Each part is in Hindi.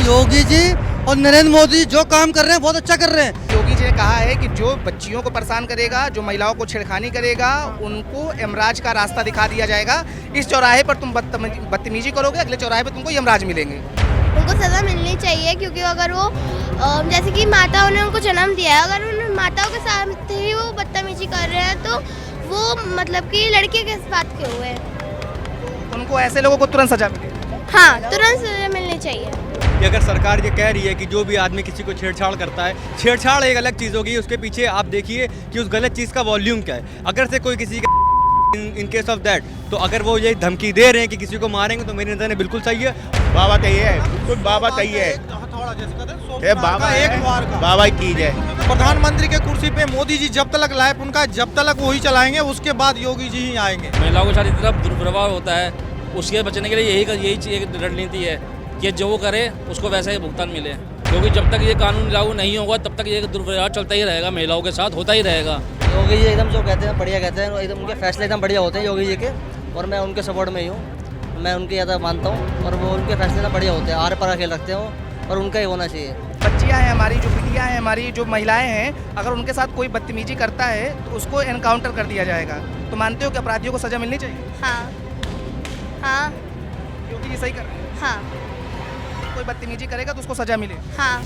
योगी जी और नरेंद्र मोदी जो काम कर रहे हैं बहुत अच्छा कर रहे हैं। योगी जी ने कहा है कि जो बच्चियों को परेशान करेगा, जो महिलाओं को छेड़खानी करेगा, उनको यमराज का रास्ता दिखा दिया जाएगा। इस चौराहे पर तुम बदतमीजी करोगे, अगले चौराहे पर तुमको यमराज मिलेंगे। उनको सज़ा मिलनी चाहिए, क्योंकि अगर वो जैसे कि माताओं ने उनको जन्म दिया है, अगर उन माताओं के साथ ही वो बदतमीजी कर रहे हैं तो वो मतलब कि लड़के के बात के हुए हैं। उनको ऐसे लोगों को तुरंत सजा मिले। हाँ, तुरंत सजा मिलनी चाहिए। कि अगर सरकार ये कह रही है कि जो भी आदमी किसी को छेड़छाड़ करता है, छेड़छाड़ एक अलग चीज़ होगी, उसके पीछे आप देखिए कि उस गलत चीज़ का वॉल्यूम क्या है। अगर से कोई किसी इन केस ऑफ दैट, तो अगर वो ये धमकी दे रहे हैं कि किसी को मारेंगे, तो मेरी नज़र में बिल्कुल सही है। बाबा चाहिए, बिल्कुल बाबा चाहिए, बाबा की जय। प्रधानमंत्री के कुर्सी पे मोदी जी जब तक लाइफ उनका जब तक वही चलाएंगे, उसके बाद योगी जी ही आएंगे। महिलाओं के साथ इतना दुष्प्रभाव होता है, उसके बचने के लिए यही एक रणनीति है कि जो वो करे उसको वैसा ही भुगतान मिले, क्योंकि जब तक ये कानून लागू नहीं होगा तब तक ये दुर्व्यवहार चलता ही रहेगा, महिलाओं के साथ होता ही रहेगा। योगी जी एकदम जो कहते हैं बढ़िया कहते हैं, एकदम उनके फैसले एकदम बढ़िया होते हैं योगी जी के, और मैं उनके सपोर्ट में ही हूँ। मैं उनके ज़्यादा मानता हूँ और वो उनके फैसले एकदम बढ़िया होते हैं, आर पार खेल रखते हो और उनका ही होना चाहिए। बच्चियाँ हैं हमारी, जो बिटियाँ हैं हमारी, जो महिलाएं हैं, अगर उनके साथ कोई बदतमीजी करता है तो उसको एनकाउंटर कर दिया जाएगा। तो मानते हो कि अपराधियों को सजा मिलनी चाहिए? हाँ हाँ योगी जी सही कर रहे हैं। हाँ कोई बदतमीजी करेगा तो उसको सजा मिले। हाँ।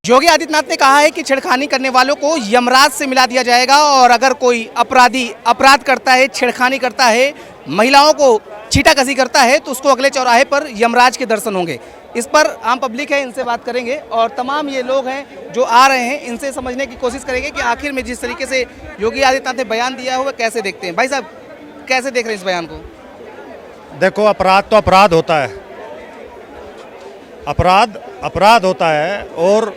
योगी आदित्यनाथ ने कहा है कि छेड़खानी करने वालों को यमराज से मिला दिया जाएगा, और अगर कोई अपराधी अपराध करता है, छेड़खानी करता है, महिलाओं को छीटाकसी करता है, तो उसको अगले चौराहे पर यमराज के दर्शन होंगे। इस पर आम पब्लिक है, इनसे बात करेंगे, और तमाम ये लोग हैं जो आ रहे हैं, इनसे समझने की कोशिश करेंगे कि आखिर में जिस तरीके से योगी आदित्यनाथ ने बयान दिया है वो कैसे देखते हैं। भाई साहब, कैसे देख रहे हैं इस बयान को? देखो, अपराध तो अपराध होता है, अपराध अपराध होता है, और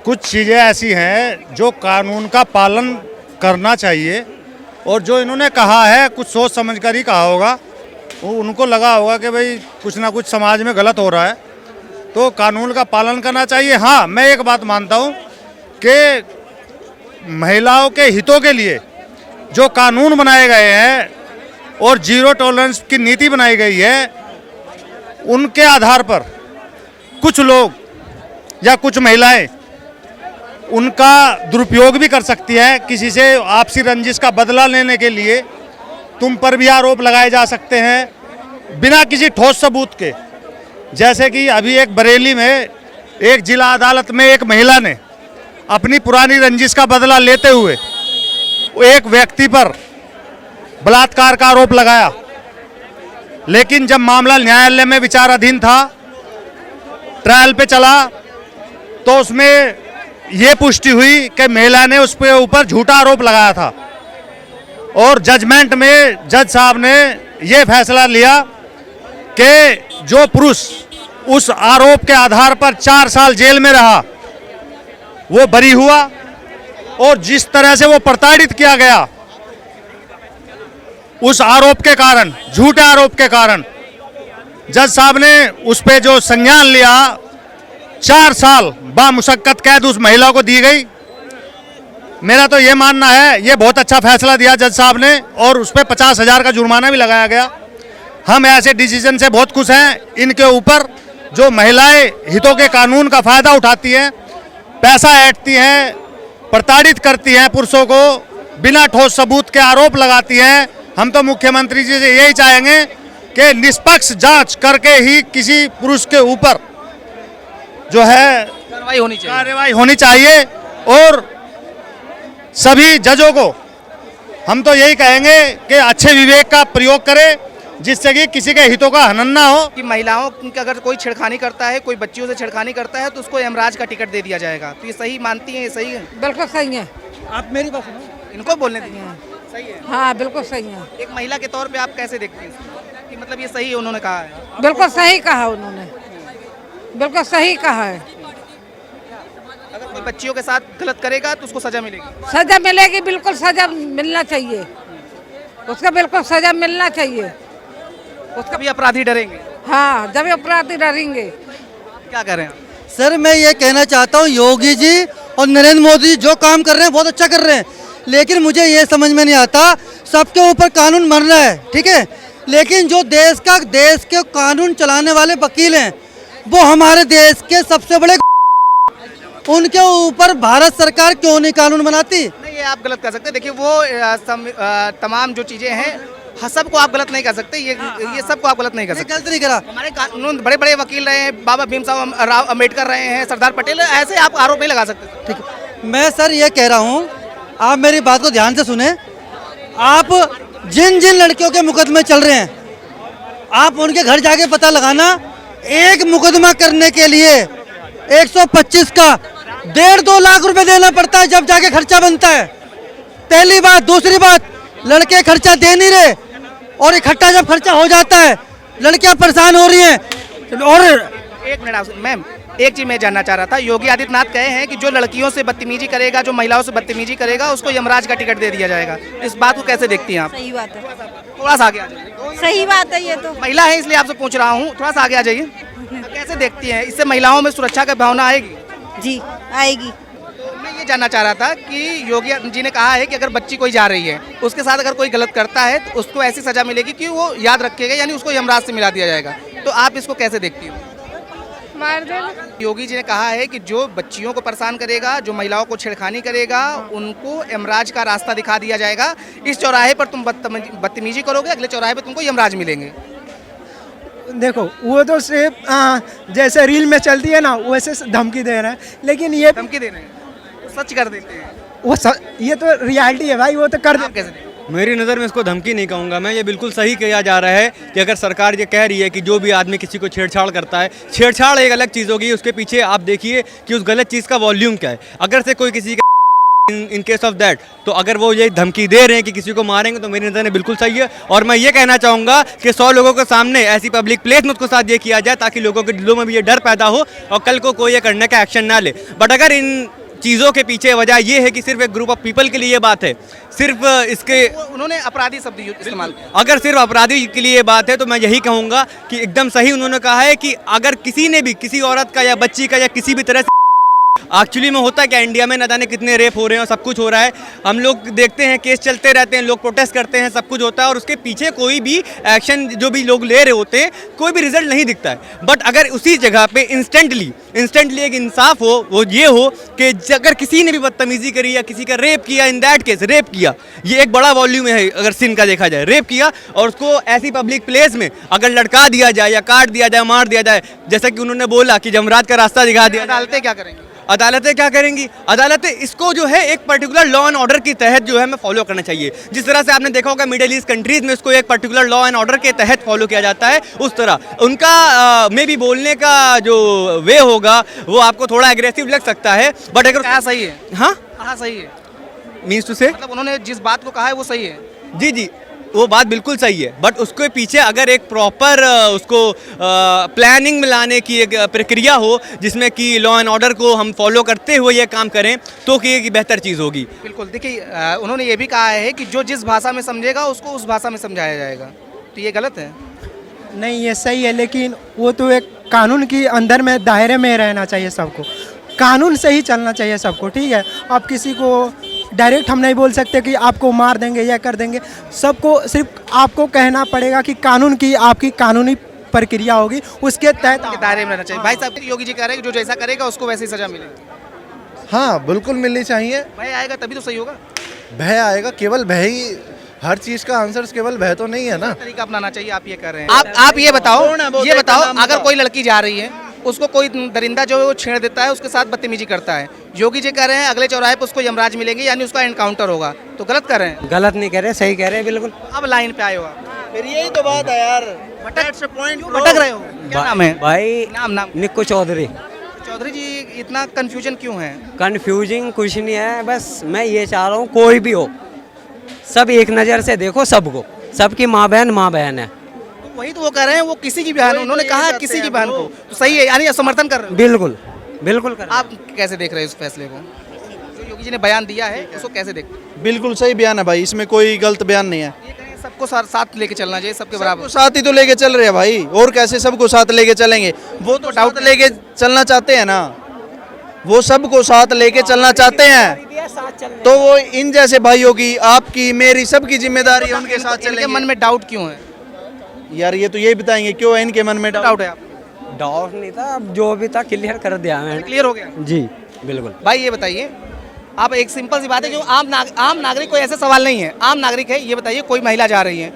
कुछ चीज़ें ऐसी हैं जो कानून का पालन करना चाहिए, और जो इन्होंने कहा है कुछ सोच समझ कर ही कहा होगा। वो उनको लगा होगा कि भाई कुछ ना कुछ समाज में गलत हो रहा है, तो कानून का पालन करना चाहिए। हाँ, मैं एक बात मानता हूँ कि महिलाओं के हितों के लिए जो कानून बनाए गए हैं और जीरो टॉलरेंस की नीति बनाई गई है, उनके आधार पर कुछ लोग या कुछ महिलाएं उनका दुरुपयोग भी कर सकती है। किसी से आपसी रंजिश का बदला लेने के लिए तुम पर भी आरोप लगाए जा सकते हैं बिना किसी ठोस सबूत के। जैसे कि अभी एक बरेली में एक जिला अदालत में एक महिला ने अपनी पुरानी रंजिश का बदला लेते हुए एक व्यक्ति पर बलात्कार का आरोप लगाया, लेकिन जब मामला न्यायालय में विचाराधीन था, ट्रायल पे चला, तो उसमें ये पुष्टि हुई कि महिला ने उस पे ऊपर झूठा आरोप लगाया था, और जजमेंट में जज साहब ने ये फैसला लिया कि जो पुरुष उस आरोप के आधार पर 4 साल जेल में रहा वो बरी हुआ, और जिस तरह से वो प्रताड़ित किया गया उस आरोप के कारण, झूठे आरोप के कारण, जज साहब ने उस पे जो संज्ञान लिया, 4 साल बामुशक्कत कैद उस महिला को दी गई। मेरा तो ये मानना है ये बहुत अच्छा फैसला दिया जज साहब ने, और उस पर 50,000 का जुर्माना भी लगाया गया। हम ऐसे डिसीजन से बहुत खुश हैं। इनके ऊपर जो महिलाएं हितों के कानून का फ़ायदा उठाती हैं, पैसा ऐंठती हैं, प्रताड़ित करती हैं पुरुषों को, बिना ठोस सबूत के आरोप लगाती हैं, हम तो मुख्यमंत्री जी से यही चाहेंगे कि निष्पक्ष जांच करके ही किसी पुरुष के ऊपर जो है कार्रवाई होनी चाहिए। और सभी जजों को हम तो यही कहेंगे कि अच्छे विवेक का प्रयोग करें, जिससे कि किसी के हितों का हनन ना हो। कि महिलाओं की अगर कोई छेड़खानी करता है, कोई बच्चियों से छेड़खानी करता है, तो उसको यमराज का टिकट दे दिया जाएगा। तो ये सही मानती हैं? ये सही है? बिल्कुल सही है। आप मेरी बात सुनो, इनको बोलने दीजिए। सही है? हाँ, बिल्कुल सही है। एक महिला के तौर पे आप कैसे देखते हैं कि मतलब ये सही है उन्होंने कहा है? बिल्कुल सही कहा उन्होंने, बिल्कुल सही कहा है। अगर कोई बच्चियों के साथ गलत करेगा तो उसको सजा मिलेगी? सजा मिलेगी, बिल्कुल सजा मिलना चाहिए उसका, बिल्कुल सजा मिलना चाहिए उसका भी। अपराधी डरेंगे? हाँ, जब अपराधी डरेंगे। क्या कर रहे हैं? सर मैं ये कहना चाहता हूँ योगी जी और नरेंद्र मोदी जो काम कर रहे हैं बहुत अच्छा कर रहे हैं, लेकिन मुझे ये समझ में नहीं आता, सबके ऊपर कानून बन रहा है, ठीक है, लेकिन जो देश के कानून चलाने वाले वकील हैं वो हमारे देश के सबसे बड़े उनके ऊपर भारत सरकार क्यों नहीं कानून बनाती? नहीं, ये आप गलत कर सकते हैं। देखिए वो तमाम जो चीज़ें हैं सबको आप गलत नहीं कर सकते, ये सबको आप गलत नहीं कर सकते। गलत नहीं करा। हमारे कानून बड़े बड़े वकील रहे हैं, बाबा भीमराव राव अम्बेडकर रहे हैं, सरदार पटेल, ऐसे आप आरोप नहीं लगा सकते। ठीक है, मैं सर ये कह रहा हूँ, आप मेरी बात को ध्यान से सुने। आप जिन जिन लड़कियों के मुकदमे चल रहे हैं, आप उनके घर जाके पता लगाना, एक मुकदमा करने के लिए 125 का 1.5-2 लाख रुपए देना पड़ता है, जब जाके खर्चा बनता है। पहली बात। दूसरी बात, लड़के खर्चा दे नहीं रहे, और इकट्ठा जब खर्चा हो जाता है लड़कियां परेशान हो रही हैं। और एक मिनट मैम, एक चीज मैं जानना चाह रहा था, योगी आदित्यनाथ कहे हैं कि जो लड़कियों से बदतमीजी करेगा, जो महिलाओं से बदतमीजी करेगा, उसको यमराज का टिकट दे दिया जाएगा। इस बात को कैसे देखती हैं आप? सही बात है, थोड़ा सा आगे आ जाइए। सही बात है। ये तो महिला है इसलिए आपसे पूछ रहा हूँ, थोड़ा सा आगे आ जाइए। कैसे देखती हैं, इससे महिलाओं में सुरक्षा की भावना आएगी? जी आएगी। तो मैं ये जानना चाह रहा था कि योगी जी ने कहा है कि अगर बच्ची कोई जा रही है, उसके साथ अगर कोई गलत करता है तो उसको ऐसी सजा मिलेगी कि वो याद रखेगा, यानी उसको यमराज से मिला दिया जाएगा। तो आप इसको कैसे देखती हो? मार देना। योगी जी ने कहा है कि जो बच्चियों को परेशान करेगा, जो महिलाओं को छेड़खानी करेगा, उनको यमराज का रास्ता दिखा दिया जाएगा। इस चौराहे पर तुम बदतमीजी करोगे, अगले चौराहे पर तुमको यमराज मिलेंगे। देखो वो तो सिर्फ जैसे रील में चलती है ना, वैसे धमकी दे रहे हैं, लेकिन ये धमकी दे रहे हैं, सच कर देते हैं। ये तो रियलिटी है भाई, वो तो कर आप कैसे देखते हैं? मेरी नज़र में इसको धमकी नहीं कहूँगा मैं, ये बिल्कुल सही किया जा रहा है कि अगर सरकार ये कह रही है कि जो भी आदमी किसी को छेड़छाड़ करता है, छेड़छाड़ एक अलग चीज़ होगी, उसके पीछे आप देखिए कि उस गलत चीज़ का वॉल्यूम क्या है। अगर से कोई किसी इन केस ऑफ दैट, तो अगर वो ये धमकी दे रहे हैं कि किसी को मारेंगे, तो मेरी नज़र में बिल्कुल सही है। और मैं ये कहना चाहूँगा कि 100 लोगों के सामने ऐसी पब्लिक प्लेस में उसको साथ ये किया जाए ताकि लोगों के दिलों में भी ये डर पैदा हो और कल को कोई ये करने का एक्शन ना ले। बट अगर इन चीज़ों के पीछे वजह ये है कि सिर्फ एक ग्रुप ऑफ पीपल के लिए ये बात है, सिर्फ इसके उन्होंने अपराधी शब्द इस्तेमाल किया। अगर सिर्फ अपराधी के लिए ये बात है तो मैं यही कहूँगा कि एकदम सही उन्होंने कहा है कि अगर किसी ने भी किसी औरत का या बच्ची का या किसी भी तरह से एक्चुअली में होता है क्या, इंडिया में न जाने कितने रेप हो रहे हैं और सब कुछ हो रहा है, हम लोग देखते हैं, केस चलते रहते हैं, लोग प्रोटेस्ट करते हैं, सब कुछ होता है और उसके पीछे कोई भी एक्शन जो भी लोग ले रहे होते हैं, कोई भी रिजल्ट नहीं दिखता है। बट अगर उसी जगह पे इंस्टेंटली एक इंसाफ हो, वो ये हो कि अगर किसी ने भी बदतमीजी करी या किसी का रेप किया, इन दैट केस रेप किया, ये एक बड़ा वॉल्यूम है अगर सिन का देखा जाए, रेप किया और उसको ऐसी पब्लिक प्लेस में अगर लटका दिया जाए या काट दिया जाए, मार दिया जाए, जैसा कि उन्होंने बोला कि जमरात का रास्ता दिखा दिया, अदालतें क्या करेंगी? अदालतें क्या करेंगी? अदालतें इसको जो है एक पर्टिकुलर लॉ एंड ऑर्डर के तहत जो है हमें फॉलो करना चाहिए। जिस तरह से आपने देखा होगा मिडिल ईस्ट कंट्रीज में इसको एक पर्टिकुलर लॉ एंड ऑर्डर के तहत फॉलो किया जाता है, उस तरह उनका में भी बोलने का जो वे होगा वो आपको थोड़ा एग्रेसिव लग सकता है। बट अगर कहा सही है, हाँ कहा सही है, मीन्स टू से मतलब उन्होंने जिस बात को कहा है वो सही है। जी वो बात बिल्कुल सही है, बट उसके पीछे अगर एक प्रॉपर उसको प्लानिंग में लाने की एक प्रक्रिया हो जिसमें कि लॉ एंड ऑर्डर को हम फॉलो करते हुए ये काम करें तो कि एक बेहतर चीज़ होगी। बिल्कुल। देखिए उन्होंने ये भी कहा है कि जो जिस भाषा में समझेगा उसको उस भाषा में समझाया जाएगा, तो ये गलत है? नहीं, ये सही है, लेकिन वो तो एक कानून के अंदर में दायरे में रहना चाहिए सबको, कानून से ही चलना चाहिए सबको, ठीक है। आप किसी को डायरेक्ट हम नहीं बोल सकते कि आपको मार देंगे या कर देंगे, सबको सिर्फ आपको कहना पड़ेगा कि कानून की आपकी कानूनी प्रक्रिया होगी, उसके तहत दायरे में रहना चाहिए। भाई साहब योगी जी कह रहे हैं कि जो जैसा करेगा उसको वैसी सजा मिलेगी। हाँ बिल्कुल मिलनी चाहिए। भय आएगा तभी तो सही होगा। भय आएगा, केवल भय ही हर चीज का आंसर केवल भय तो नहीं है ना। तरीका अपनाना चाहिए, आप ये कर रहे हैं। आप ये बताओ अगर कोई लड़की जा रही है, उसको कोई दरिंदा जो छेड़ देता है, उसके साथ बदतमीजी करता है, योगी जी कह रहे हैं अगले चौराहे पर उसको यमराज मिलेंगे, यानी उसका एनकाउंटर होगा, तो गलत कर रहे हैं? गलत नहीं कह रहे, सही कह रहे हैं बिल्कुल। अब लाइन पे आए हो आप, फिर यही तो बात है यार, भटक रहे हो। क्या नाम है भाई? नाम निक्कू चौधरी। चौधरी जी, इतना कंफ्यूजन क्यों है? कंफ्यूजिंग कुछ नहीं है, बस मैं ये चाह रहा हूँ कोई भी हो, सब एक नज़र से देखो सबको, सबकी माँ बहन है। वही तो वो कह रहे हैं, वो किसी की बहन, उन्होंने कहा किसी की बहन को, तो सही है, यानी समर्थन कर रहे हैं। बिल्कुल कर। आप कैसे देख रहे हैं इस फैसले को, जो योगी जी ने बयान दिया है, उसको कैसे देखते हैं? बिल्कुल सही बयान है भाई, इसमें कोई गलत बयान नहीं है। ये कहें सबको साथ लेके चलना चाहिए, सबके बराबर। साथ ही तो लेके चल रहे हैं भाई, और कैसे सबको साथ लेके चलेंगे? वो तो डाउट लेके चलना चाहते हैं ना, वो सबको साथ लेके चलना चाहते हैं, तो वो इन जैसे भाइयों की, आपकी, मेरी, सबकी जिम्मेदारी है उनके साथ चलेंगे। मन में डाउट क्यों है? यार ये तो यही बताएंगे क्यों है इनके मन में डाउट है आप? डाउट नहीं था, अब जो भी था क्लियर कर दिया मैंने। क्लियर हो गया जी बिल्कुल। भाई ये बताइए, आप एक सिंपल सी बात है, जो आम नागरिक, कोई ऐसा सवाल नहीं है, आम नागरिक है, ये बताइए कोई महिला जा रही है,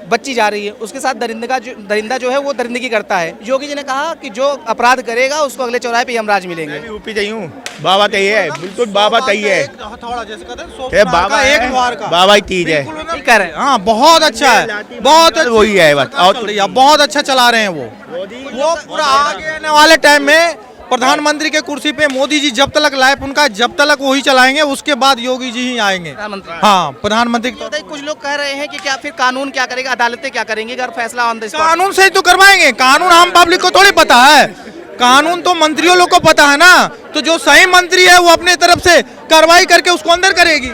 बच्ची जा रही है, उसके साथ दरिंदा जो है वो दरिंदगी करता है। योगी जी ने कहा कि जो अपराध करेगा उसको अगले चौराहे पे यमराज मिलेंगे। यूपी जाई हूँ, बाबा तय है, बिल्कुल बाबा तय है, हथौड़ा जैसे कहते हैं, ये बाबा एक है, द्वार का बाबा ही तीज है। ठीक कह रहे हैं। हाँ बहुत अच्छा है, बहुत वही है बस, और चल रही है, बहुत अच्छा चला रहे हैं वो पूरा आगे आने वाले टाइम में प्रधानमंत्री के कुर्सी पे मोदी जी जब तक लाइफ उनका जब तक वही चलाएंगे, उसके बाद योगी जी ही आएंगे। हाँ प्रधानमंत्री कुछ लोग कह रहे हैं कि क्या फिर कानून क्या करेगा, अदालतें क्या करेंगी अगर फैसला ऑन द स्पॉट? कानून से ही तो करवाएंगे, कानून आम पब्लिक को थोड़ी पता है, कानून तो मंत्रियों लोग को पता है ना। तो जो सही मंत्री है वो अपने तरफ से कार्रवाई करके उसको अंदर करेगी।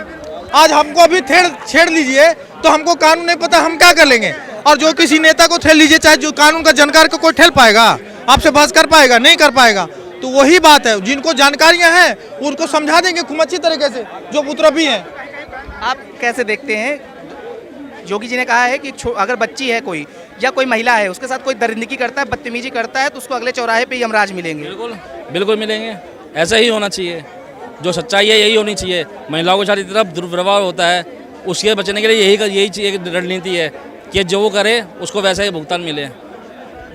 आज हमको अभी छेड़ लीजिए तो हमको कानून नहीं पता, हम क्या कर लेंगे? और जो किसी नेता को ठेल लीजिए, चाहे जो कानून का जानकार को कोई ठेल पाएगा? आपसे बहस कर पाएगा? नहीं कर पाएगा। तो वही बात है, जिनको जानकारियां हैं उनको समझा देंगे खूब अच्छी तरीके से, जो उपद्रवी हैं। आप कैसे देखते हैं? योगी जी ने कहा है कि अगर बच्ची है कोई या कोई महिला है, उसके साथ कोई दरिंदगी करता है, बदतमीजी करता है, तो उसको अगले चौराहे पे यमराज मिलेंगे। बिल्कुल बिल्कुल मिलेंगे, ऐसा ही होना चाहिए। जो सच्चाई है यही होनी चाहिए। महिलाओं के साथ इतना दुर्व्यवहार होता है, उसके बचने के लिए यही एक रणनीति है कि जो वो करे उसको वैसा ही भुगतान मिले,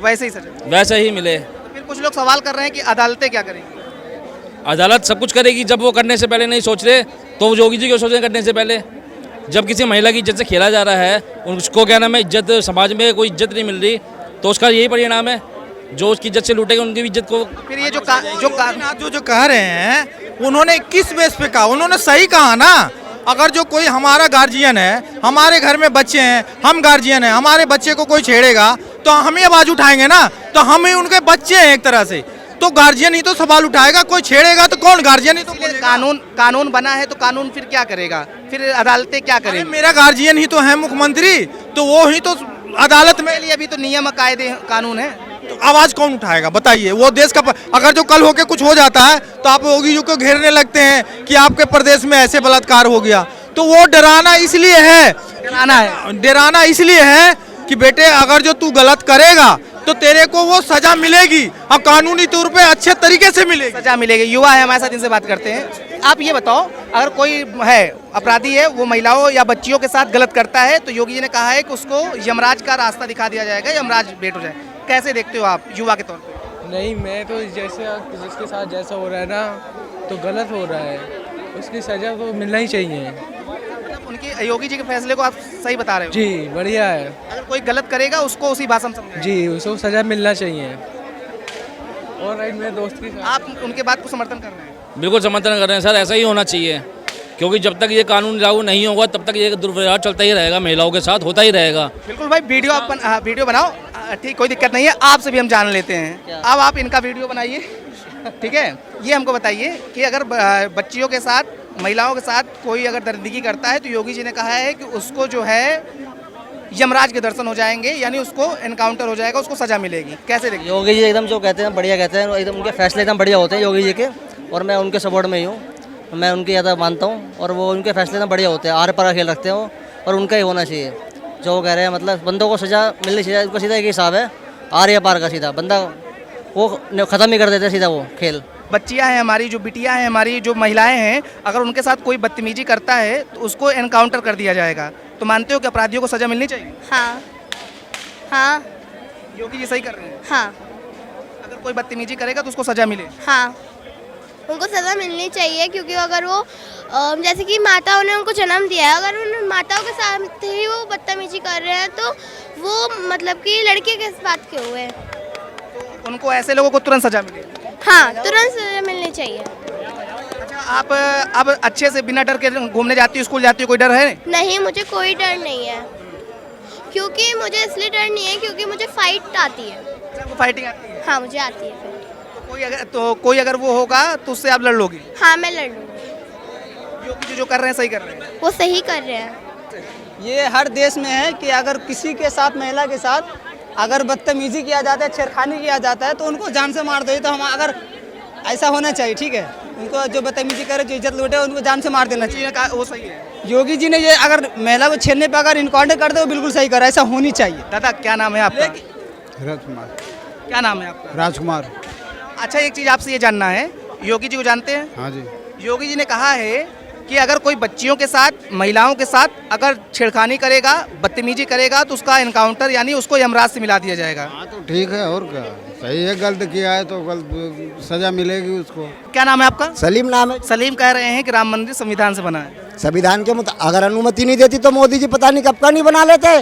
वैसे ही सजा, वैसा ही मिले। फिर कुछ लोग सवाल कर रहे हैं कि अदालतें क्या करेंगी? अदालत सब कुछ करेगी। जब वो करने से पहले नहीं सोच रहे तो योगी जी क्यों सोच रहे करने से पहले? जब किसी महिला की इज्जत से खेला जा रहा है, उसको क्या नाम है, इज्जत, समाज में कोई इज्जत नहीं मिल रही, तो उसका यही परिणाम है। जो उसकी इज्जत से लूटेगा उनकी भी इज्जत को। फिर ये जो कह रहे हैं उन्होंने किस बेस पे कहा? उन्होंने सही कहा ना। अगर जो कोई हमारा गार्जियन है, हमारे घर में बच्चे हैं, हम गार्जियन हैं, हमारे बच्चे को कोई छेड़ेगा तो हम ही आवाज उठाएंगे ना। तो हम ही उनके बच्चे हैं एक तरह से, तो गार्जियन ही तो सवाल उठाएगा। कोई छेड़ेगा तो कौन? गार्जियन ही तो बोलेगा। कानून बना है तो कानून फिर क्या करेगा? फिर अदालतें क्या करेंगी? मेरा गार्जियन ही तो है मुख्यमंत्री, तो वो ही तो अदालत में। लिए अभी तो नियम कायदे कानून है, तो आवाज कौन उठाएगा बताइए? वो देश का अगर जो कल होके कुछ हो जाता है तो आप योगी जी को घेरने लगते हैं कि आपके प्रदेश में ऐसे बलात्कार हो गया। तो वो डराना इसलिए है, डराना इसलिए है कि बेटे अगर जो तू गलत करेगा तो तेरे को वो सजा मिलेगी, और कानूनी तौर पे अच्छे तरीके से मिलेगी, सजा मिलेगी। युवा है हमारे साथ, इनसे बात करते हैं। आप ये बताओ, अगर कोई है अपराधी है, वो महिलाओं या बच्चियों के साथ गलत करता है, तो योगी जी ने कहा है कि उसको यमराज का रास्ता दिखा दिया जाएगा, यमराज भेंट हो जाए। कैसे देखते हो आप युवा के तौर पे? नहीं, मैं तो जैसे जिसके साथ जैसा हो रहा है ना, तो गलत हो रहा है, उसकी सजा तो मिलना ही चाहिए। उनकी योगी जी के फैसले को आप सही बता रहे हो? जी बढ़िया है। अगर कोई गलत करेगा उसको उसी भाषा में समझाएं। जी, उसको सजा मिलना चाहिए। और राइट, मेरे दोस्त की आप उनके बात को समर्थन कर रहे हैं? बिल्कुल समर्थन कर रहे हैं सर, ऐसा ही होना चाहिए। क्योंकि जब तक ये कानून लागू नहीं होगा तब तक ये दुर्व्यवहार चलता ही रहेगा, महिलाओं के साथ होता ही रहेगा। बिल्कुल भाई, वीडियो बनाओ, ठीक, कोई दिक्कत नहीं है। आपसे भी हम जान लेते हैं। अब आप इनका वीडियो बनाइए, ठीक है। ये हमको बताइए कि अगर बच्चियों के साथ, महिलाओं के साथ कोई अगर दरिंदगी करता है, तो योगी जी ने कहा है कि उसको जो है यमराज के दर्शन हो जाएंगे, यानी उसको एनकाउंटर हो जाएगा, उसको सजा मिलेगी। कैसे देखिए? योगी जी एकदम जो कहते हैं बढ़िया कहते हैं, एकदम उनके फैसले एकदम बढ़िया होते हैं योगी जी के, और मैं उनके सपोर्ट में ही हूँ। मैं उनकी ज़्यादा मानता हूँ, और वो उनके फैसले एकदम बढ़िया होते हैं, आर पार खेल रखते हो, और उनका ही होना चाहिए जो वो कह रहे हैं। मतलब बंदों को सजा मिलनी चाहिए, उनका सीधा एक हिसाब है, आर या पार का। सीधा बंदा वो ख़त्म ही कर देते सीधा वो खेल। बच्चियां हैं हमारी, जो बिटियां हैं हमारी, जो महिलाएं हैं, अगर उनके साथ कोई बदतमीजी करता है तो उसको एनकाउंटर कर दिया जाएगा। तो मानते हो कि अपराधियों को सजा मिलनी चाहिए? हाँ हाँ योगी जी सही कर रहे हैं। हाँ अगर कोई बदतमीजी करेगा तो उसको सजा मिले। हाँ, उनको सज़ा मिलनी चाहिए, क्योंकि अगर वो जैसे कि माताओं ने उनको जन्म दिया है, अगर उन माताओं के साथ ही वो बदतमीजी कर रहे हैं, तो वो मतलब कि लड़के के बात के हुए हैं। तो उनको, ऐसे लोगों को तुरंत सजा मिले। हाँ, तुरंत सजा मिलनी चाहिए। अच्छा, आप अब अच्छे से बिना डर के घूमने जाती हो, स्कूल जाती हो, कोई डर है? नहीं, मुझे कोई डर नहीं है, क्योंकि मुझे इसलिए डर नहीं है क्योंकि मुझे फाइट आती है। आपको फाइटिंग आती है? हाँ, मुझे आती है फिर। कोई अगर वो होगा तो उससे आप लड़ लोगी? हाँ, मैं लड़ लूँगी। योगी जो कर रहे हैं सही कर रहे हैं? वो सही कर रहे हैं। ये हर देश में है कि अगर किसी के साथ, महिला के साथ अगर बदतमीजी किया जाता है, छेड़खानी किया जाता है, तो उनको जान से मार दो। तो हम अगर ऐसा होना चाहिए, ठीक है। उनको जो बदतमीजी करे, जो इज्जत लूटे, उनको जान से मार देना चाहिए। वो सही है। योगी जी ने ये अगर महिला को छेड़ने पर अगर इनकाउंटर कर दे वो बिल्कुल सही कर, ऐसा होनी चाहिए। दादा क्या नाम है आपका? राजकुमार। क्या नाम है आपका? राजकुमार। अच्छा, एक चीज़ आपसे ये जानना है, योगी जी को जानते हैं? हाँ जी। योगी जी ने कहा है कि अगर कोई बच्चियों के साथ, महिलाओं के साथ अगर छेड़खानी करेगा, बदतमीजी करेगा तो उसका इनकाउंटर यानी उसको यमराज से मिला दिया जाएगा। हाँ तो ठीक है, और क्या, सही है, गलत किया है तो गलत सजा मिलेगी उसको। क्या नाम है आपका? सलीम नाम है। सलीम कह रहे हैं कि राम मंदिर संविधान से बना है। संविधान के अगर अनुमति नहीं देती तो मोदी जी पता नहीं कब का नहीं बना लेते।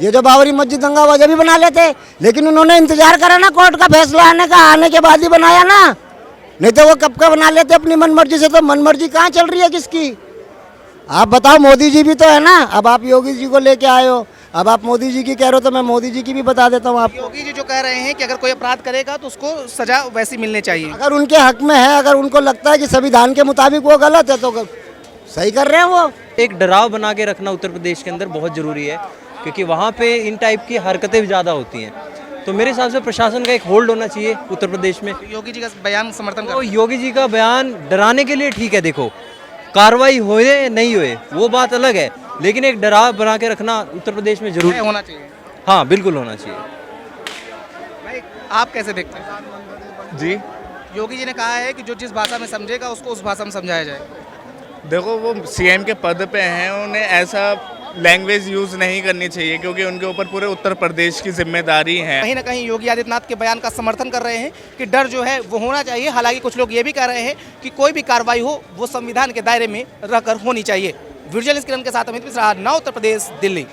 ये जो बाबरी मस्जिद दंगा हुआ भी बना लेते, लेकिन उन्होंने इंतजार करा ना कोर्ट का फैसला आने का, आने के बाद ही बनाया ना, नहीं तो वो कब का बना लेते अपनी मनमर्जी से। तो मनमर्जी कहाँ चल रही है किसकी? आप बताओ, मोदी जी भी तो है ना। अब आप योगी जी को लेके आए हो, अब आप मोदी जी की कह रहे हो तो मैं मोदी जी की भी बता देता हूँ आपको। योगी जी जो कह रहे हैं कि अगर कोई अपराध करेगा तो उसको सजा वैसी मिलनी चाहिए। अगर उनके हक में है, अगर उनको लगता है कि संविधान के मुताबिक वो गलत है तो सही कर रहे हैं वो। एक डराव बना के रखना उत्तर प्रदेश के अंदर बहुत ज़रूरी है, क्योंकि वहाँ पे इन टाइप की हरकतें भी ज़्यादा होती हैं। तो मेरे हिसाब से प्रशासन का एक होल्ड होना चाहिए उत्तर प्रदेश में। योगी जी का बयान समर्थन तो योगी जी का बयान डराने के लिए ठीक है, देखो कार्रवाई होए नहीं होए वो बात अलग है, लेकिन एक डराव बना के रखना उत्तर प्रदेश में जरूर होना चाहिए। हाँ बिल्कुल होना चाहिए। भाई आप कैसे देखते हैं? जी, योगी जी ने कहा है कि जो जिस भाषा में समझेगा उसको उस भाषा में समझाया जाए। देखो वो सीएम के पद पे हैं, उन्हें ऐसा लैंग्वेज यूज़ नहीं करनी चाहिए क्योंकि उनके ऊपर पूरे उत्तर प्रदेश की जिम्मेदारी है। कहीं ना कहीं योगी आदित्यनाथ के बयान का समर्थन कर रहे हैं कि डर जो है वो होना चाहिए। हालांकि कुछ लोग ये भी कह रहे हैं कि कोई भी कार्रवाई हो वो संविधान के दायरे में रहकर होनी चाहिए। विजुअल स्क्रीन के साथ अमित मिश्रा, नौ उत्तर प्रदेश, दिल्ली।